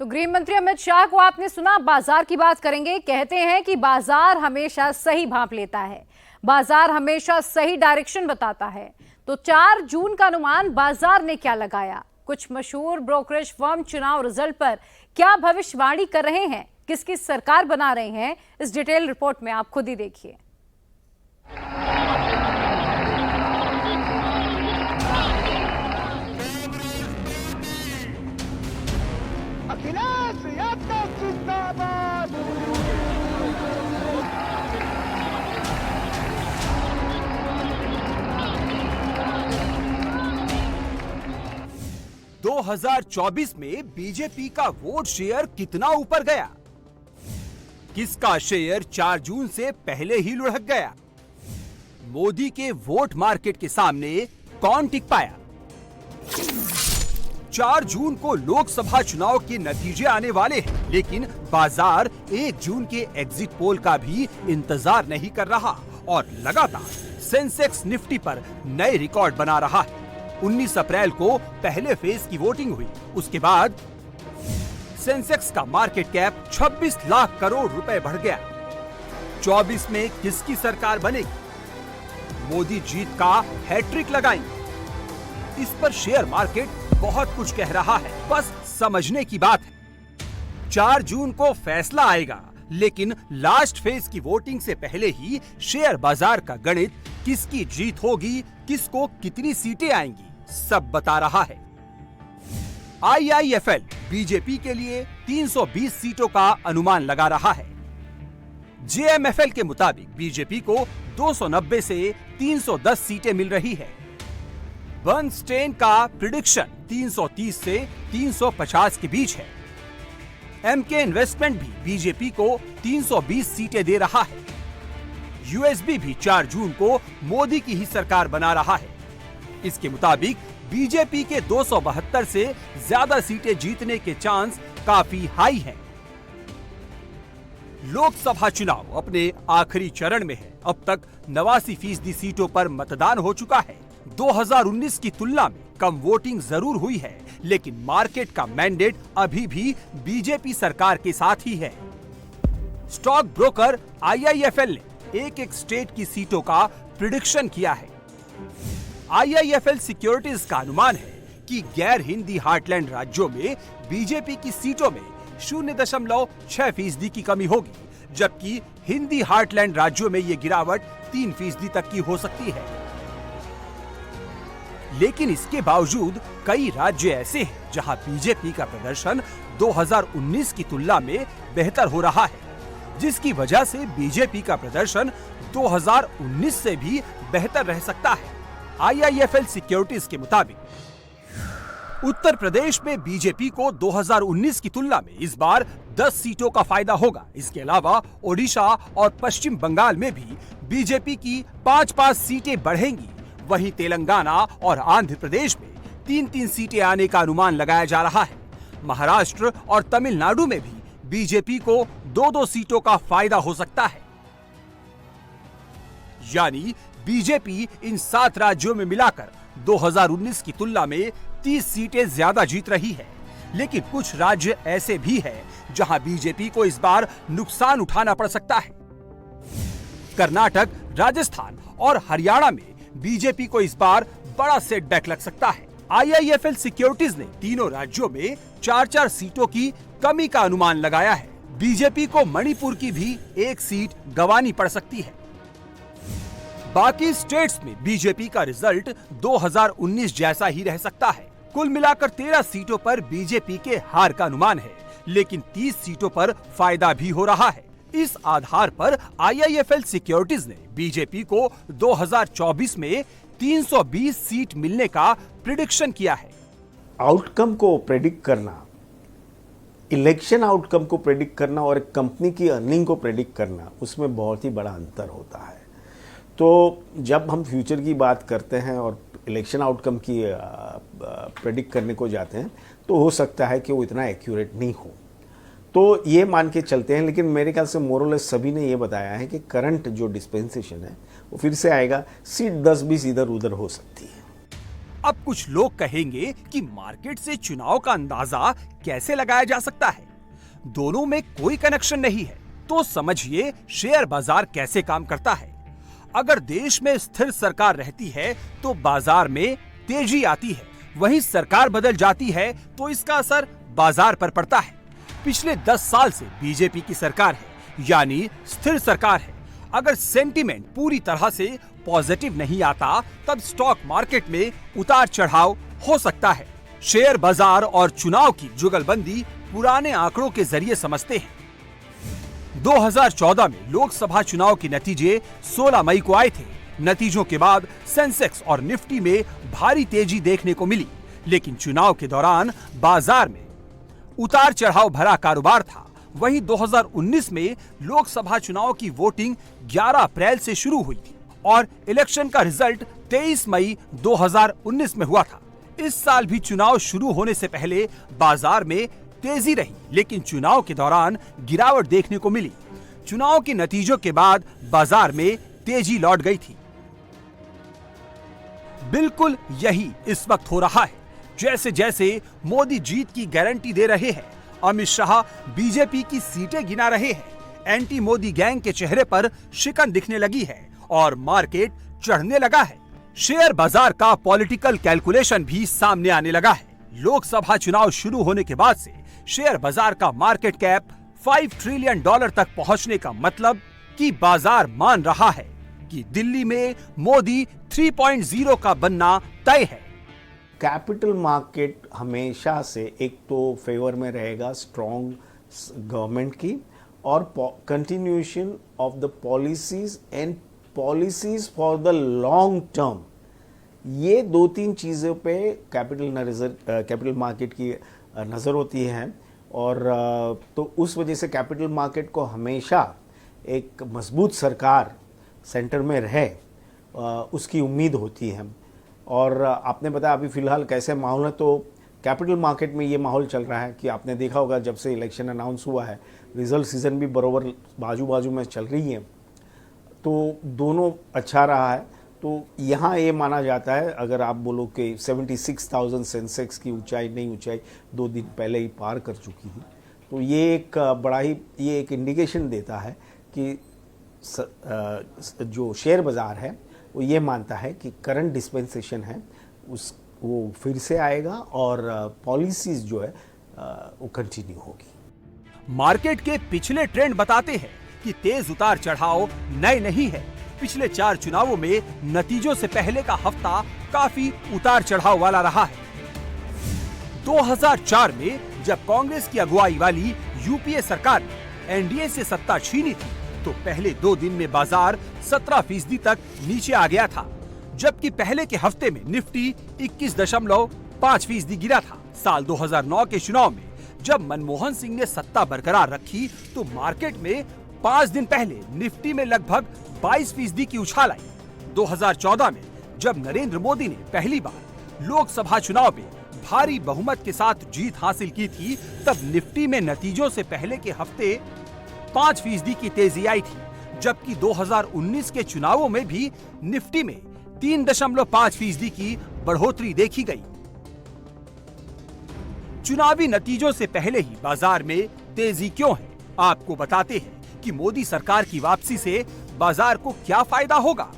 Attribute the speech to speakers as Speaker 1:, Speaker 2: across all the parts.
Speaker 1: तो गृह मंत्री अमित शाह को आपने सुना, बाजार की बात करेंगे। कहते हैं कि बाजार हमेशा सही भांप लेता है, बाजार हमेशा सही डायरेक्शन बताता है। तो 4 जून का अनुमान बाजार ने क्या लगाया? कुछ मशहूर ब्रोकरेज फर्म चुनाव रिजल्ट पर क्या भविष्यवाणी कर रहे हैं, किसकी सरकार बना रहे हैं, इस डिटेल रिपोर्ट में आप खुद ही देखिए।
Speaker 2: अखिलेश यादव जिंदाबाद।
Speaker 3: दो 2024 में बीजेपी का वोट शेयर कितना ऊपर गया? किसका शेयर 4 जून से पहले ही लुढ़क गया? मोदी के वोट मार्केट के सामने कौन टिक पाया? 4 जून को लोकसभा चुनाव के नतीजे आने वाले हैं, लेकिन बाजार 1 जून के एग्जिट पोल का भी इंतजार नहीं कर रहा और लगातार सेंसेक्स निफ्टी पर नए रिकॉर्ड बना रहा है। 19 अप्रैल को पहले फेज की वोटिंग हुई, उसके बाद सेंसेक्स का मार्केट कैप 26 लाख करोड़ रुपए बढ़ गया। 24 में किसकी सरकार बनेगी? मोदी जीत का हैट्रिक लगाएंगे? इस पर शेयर मार्केट बहुत कुछ कह रहा है, बस समझने की बात है। 4 जून को फैसला आएगा, लेकिन लास्ट फेज की वोटिंग से पहले ही शेयर बाजार का गणित किसकी जीत होगी, किसको कितनी सीटें आएंगी, सब बता रहा है। आईआईएफएल बीजेपी के लिए 320 सीटों का अनुमान लगा रहा है। जेएमएफएल के मुताबिक बीजेपी को 290 से 310 सीटें मिल रही है। बर्नस्टेन का प्रिडिक्शन 330 से 350 के बीच है। एमके इन्वेस्टमेंट भी बीजेपी को 320 सीटें दे रहा है। यूएसबी भी 4 जून को मोदी की ही सरकार बना रहा है। इसके मुताबिक बीजेपी के 272 से ज्यादा सीटें जीतने के चांस काफी हाई हैं। लोकसभा चुनाव अपने आखिरी चरण में है। अब तक 89% सीटों पर मतदान हो चुका है। 2019 की तुलना में कम वोटिंग जरूर हुई है, लेकिन मार्केट का मैंडेट अभी भी बीजेपी सरकार के साथ ही है। स्टॉक ब्रोकर आईआईएफएल ने एक स्टेट की सीटों का प्रिडिक्शन किया है। आईआईएफएल सिक्योरिटीज का अनुमान है कि गैर हिंदी हार्टलैंड राज्यों में बीजेपी की सीटों में 0.6% की कमी होगी, जबकि हिंदी हार्टलैंड राज्यों में ये गिरावट 3% तक की हो सकती है। लेकिन इसके बावजूद कई राज्य ऐसे हैं जहां बीजेपी का प्रदर्शन 2019 की तुलना में बेहतर हो रहा है, जिसकी वजह से बीजेपी का प्रदर्शन 2019 से भी बेहतर रह सकता है। आईआईएफएल सिक्योरिटीज के मुताबिक उत्तर प्रदेश में बीजेपी को 2019 की तुलना में इस बार 10 सीटों का फायदा होगा। इसके अलावा ओडिशा और पश्चिम बंगाल में भी बीजेपी की 5-5 सीटें बढ़ेंगी। वहीं तेलंगाना और आंध्र प्रदेश में 3-3 सीटें आने का अनुमान लगाया जा रहा है। महाराष्ट्र और तमिलनाडु में भी बीजेपी को 2-2 सीटों का फायदा हो सकता है। यानी बीजेपी इन 7 राज्यों में मिलाकर 2019 की तुलना में 30 सीटें ज्यादा जीत रही है। लेकिन कुछ राज्य ऐसे भी हैं जहां बीजेपी को इस बार नुकसान उठाना पड़ सकता है। कर्नाटक, राजस्थान और हरियाणा में बीजेपी को इस बार बड़ा सेटबैक लग सकता है। आईआईएफएल सिक्योरिटीज ने तीनों राज्यों में 4-4 सीटों की कमी का अनुमान लगाया है। बीजेपी को मणिपुर की भी 1 सीट गंवानी पड़ सकती है। बाकी स्टेट्स में बीजेपी का रिजल्ट 2019 जैसा ही रह सकता है। कुल मिलाकर 13 सीटों पर बीजेपी के हार का अनुमान है, लेकिन 30 सीटों पर फायदा भी हो रहा है। इस आधार पर आईआईएफएल सिक्योरिटीज ने बीजेपी को 2024 में 320 सीट मिलने का प्रिडिक्शन किया है।
Speaker 4: आउटकम को प्रेडिक्ट करना, इलेक्शन आउटकम को प्रेडिक्ट करना और एक कंपनी की अर्निंग को प्रेडिक्ट करना, उसमें बहुत ही बड़ा अंतर होता है। तो जब हम फ्यूचर की बात करते हैं और इलेक्शन आउटकम की प्रेडिक्ट करने को जाते हैं, तो हो सकता है कि वो इतना एक्यूरेट नहीं हो। तो ये मान के चलते हैं, लेकिन मेरे ख्याल से मोरलेस सभी ने ये बताया है कि करंट जो डिस्पेंसेशन है वो फिर से आएगा। सीट 10-20 इधर उधर हो सकती है।
Speaker 3: अब कुछ लोग कहेंगे कि मार्केट से चुनाव का अंदाजा कैसे लगाया जा सकता है, दोनों में कोई कनेक्शन नहीं है। तो समझिए शेयर बाजार कैसे काम करता है। अगर देश में स्थिर सरकार रहती है तो बाजार में तेजी आती है, वहीं सरकार बदल जाती है तो इसका असर बाजार पर पड़ता है। पिछले 10 साल से बीजेपी की सरकार है, यानी स्थिर सरकार है। अगर सेंटीमेंट पूरी तरह से पॉजिटिव नहीं आता तब स्टॉक मार्केट में उतार चढ़ाव हो सकता है। शेयर बाजार और चुनाव की जुगलबंदी पुराने आंकड़ों के जरिए समझते हैं। 2014 में लोकसभा चुनाव के नतीजे 16 मई को आए थे। नतीजों के बाद सेंसेक्स और निफ्टी में भारी तेजी देखने को मिली, लेकिन चुनाव के दौरान बाजार में उतार चढ़ाव भरा कारोबार था। वहीं 2019 में लोकसभा चुनाव की वोटिंग 11 अप्रैल से शुरू हुई थी और इलेक्शन का रिजल्ट 23 मई 2019 में हुआ था। इस साल भी चुनाव शुरू होने से पहले बाजार में तेजी रही, लेकिन चुनाव के दौरान गिरावट देखने को मिली। चुनाव के नतीजों के बाद बाजार में तेजी लौट गई थी। बिल्कुल यही इस वक्त हो रहा है। जैसे जैसे मोदी जीत की गारंटी दे रहे हैं, अमित शाह बीजेपी की सीटें गिना रहे हैं, एंटी मोदी गैंग के चेहरे पर शिकन दिखने लगी है और मार्केट चढ़ने लगा है। शेयर बाजार का पॉलिटिकल कैलकुलेशन भी सामने आने लगा है। लोकसभा चुनाव शुरू होने के बाद से शेयर बाजार का मार्केट कैप $5 ट्रिलियन तक पहुंचने का मतलब कि बाजार मान रहा है कि दिल्ली में मोदी 3.0 का बनना तय है।
Speaker 4: कैपिटल मार्केट हमेशा से एक तो फेवर में रहेगा स्ट्रॉन्ग गवर्नमेंट की और continuation of the policies and policies for the long term. ये 2-3 चीज़ों पे कैपिटल मार्केट की नज़र होती है और तो उस वजह से कैपिटल मार्केट को हमेशा एक मजबूत सरकार सेंटर में रहे उसकी उम्मीद होती है। और आपने बताया अभी फ़िलहाल कैसे माहौल है, तो कैपिटल मार्केट में ये माहौल चल रहा है कि आपने देखा होगा जब से इलेक्शन अनाउंस हुआ है रिजल्ट सीज़न भी बरोबर बाजू बाजू में चल रही है, तो दोनों अच्छा रहा है। तो यहाँ ये माना जाता है, अगर आप बोलो कि 76,000 सेंसेक्स की ऊंचाई नई ऊंचाई 2 दिन पहले ही पार कर चुकी थी, तो ये एक इंडिकेशन देता है कि जो शेयर बाज़ार है वो ये मानता है कि करंट डिस्पेंसेशन है वो फिर से आएगा और पॉलिसीज जो है वो कंटिन्यू होगी।
Speaker 3: मार्केट के पिछले ट्रेंड बताते हैं कि तेज उतार चढ़ाव नए नहीं है। पिछले 4 चुनावों में नतीजों से पहले का हफ्ता काफी उतार चढ़ाव वाला रहा है। 2004 में जब कांग्रेस की अगुवाई वाली यूपीए सरकार ने एनडीए से सत्ता छीनी थी तो पहले 2 दिन में बाजार 17% तक नीचे आ गया था, जबकि पहले के हफ्ते में निफ्टी 21.5% गिरा था। साल 2009 के चुनाव में जब मनमोहन सिंह ने सत्ता बरकरार रखी तो मार्केट में 5 दिन पहले निफ्टी में लगभग 22% की उछाल आई। 2014 में जब नरेंद्र मोदी ने पहली बार लोकसभा चुनाव में भारी बहुमत के साथ जीत हासिल की थी तब निफ्टी में नतीजों से पहले के हफ्ते 5% की तेजी आई थी, जबकि 2019 के चुनावों में भी निफ्टी में 3.5% की बढ़ोतरी देखी गई। चुनावी नतीजों से पहले ही बाजार में तेजी क्यों है, आपको बताते हैं कि मोदी सरकार की वापसी से बाजार को क्या फायदा होगा।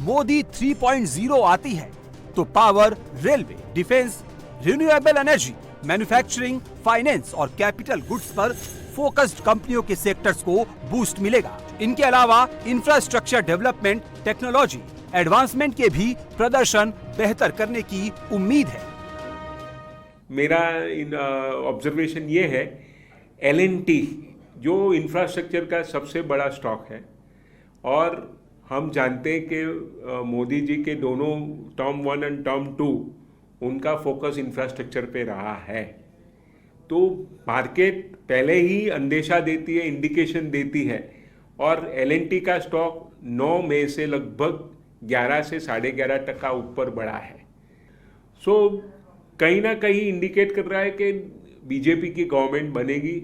Speaker 3: मोदी 3.0 आती है तो power, railway, defence, renewable energy, manufacturing, finance और कैपिटल गुड्स पर फोकस्ड कंपनियों के सेक्टर्स को बूस्ट मिलेगा। इनके अलावा इंफ्रास्ट्रक्चर डेवलपमेंट, टेक्नोलॉजी एडवांसमेंट के भी प्रदर्शन बेहतर करने की उम्मीद है।
Speaker 5: मेरा ऑब्जर्वेशन ये है, L&T जो इंफ्रास्ट्रक्चर का सबसे बड़ा स्टॉक है और हम जानते हैं कि मोदी जी के दोनों टर्म 1 और टर्म 2 उनका फोकस इंफ्रास्ट्रक्चर पे रहा है, तो मार्केट पहले ही अंदेशा देती है, इंडिकेशन देती है और L&T का स्टॉक 9 मई से लगभग 11 से 11.5% ऊपर बढ़ा है। सो कहीं ना कहीं इंडिकेट कर रहा है कि बीजेपी की गवर्नमेंट बनेगी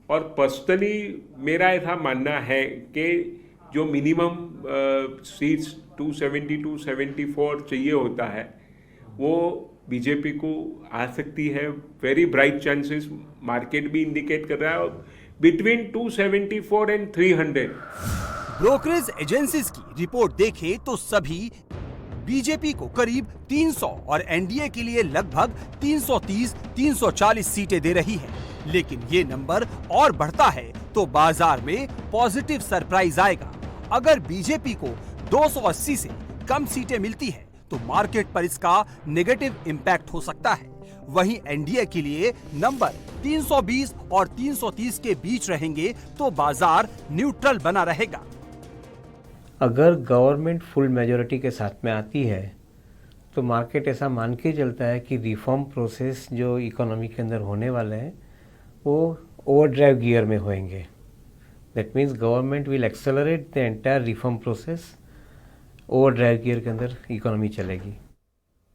Speaker 5: और पर्सनली मेरा ऐसा मानना है कि जो मिनिमम सीट्स 270-274 चाहिए होता है वो बीजेपी को आ सकती है। वेरी ब्राइट चांसेस मार्केट भी इंडिकेट कर रहा है, बिटवीन 274 एंड 300।
Speaker 3: ब्रोकरेज एजेंसीज की रिपोर्ट देखें तो सभी बीजेपी को करीब 300 और एनडीए के लिए लगभग 330-340 सीटें दे रही है। लेकिन ये नंबर और बढ़ता है तो बाजार में पॉजिटिव सरप्राइज आएगा। अगर बीजेपी को 280 से कम सीटें मिलती है तो मार्केट पर इसका नेगेटिव इंपैक्ट हो सकता है। वहीं एनडीए के लिए नंबर 320 और 330 के बीच रहेंगे तो बाजार न्यूट्रल बना रहेगा।
Speaker 6: अगर गवर्नमेंट फुल मेजॉरिटी के साथ में आती है तो मार्केट ऐसा मान के चलता है कि रिफॉर्म प्रोसेस जो इकोनॉमी के अंदर होने वाले हैं वो ओवरड्राइव गियर में होंगे। That means government will accelerate the entire reform process, overdrive gear के अंदर इकोनॉमी चलेगी।